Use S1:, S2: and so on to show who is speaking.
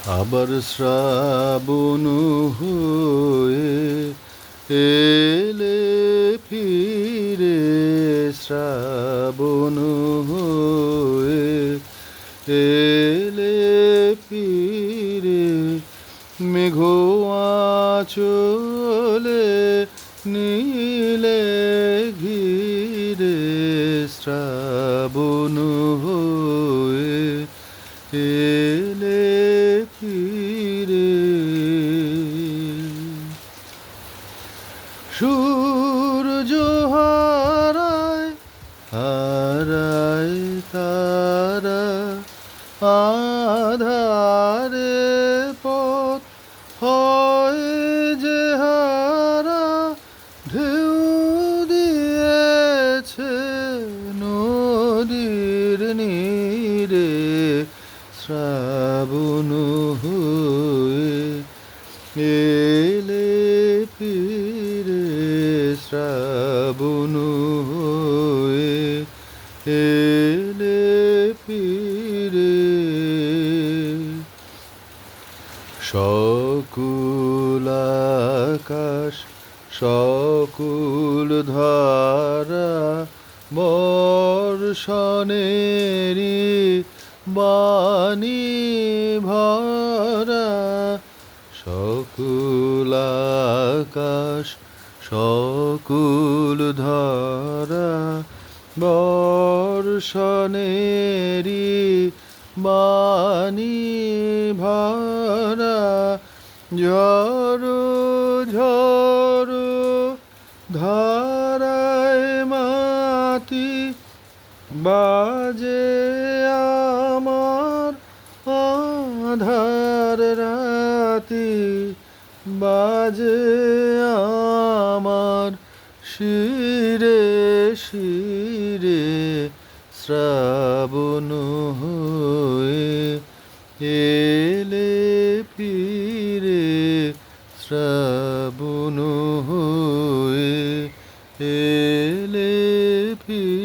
S1: আবার শ্রাবণ হয়ে এলে ফিরে, শ্রাবণ হয়ে এলে ফিরে, মেঘ আঁচলে নীলে ঘিরে, শ্রাবণ হয়ে এলে ফিরে। সূর্য হারায় হারায় তারা, আধারে পথ হয় যে হারা, ঢেউ দিয়েছে নদীর নীরে, শ্রাবণ হয়ে এলে ফিরে, শ্রাবণ হয়ে এলে ফিরে। সকুল আকাশ সকুল ধারা, বর্ষণেরই বাণী ভরা, সকুল আকাশ সকুল ধারা, বর্ষণেরই বাণী ভরা, ঝড়ো ঝড়ো ধারায় মাটি বাজে আমার, আধার রাতি বাজে আমার, শিরে শিরে, শ্রাবণ হয়ে এলে ফিরে, শ্রাবণ হয়ে এলে ফিরে।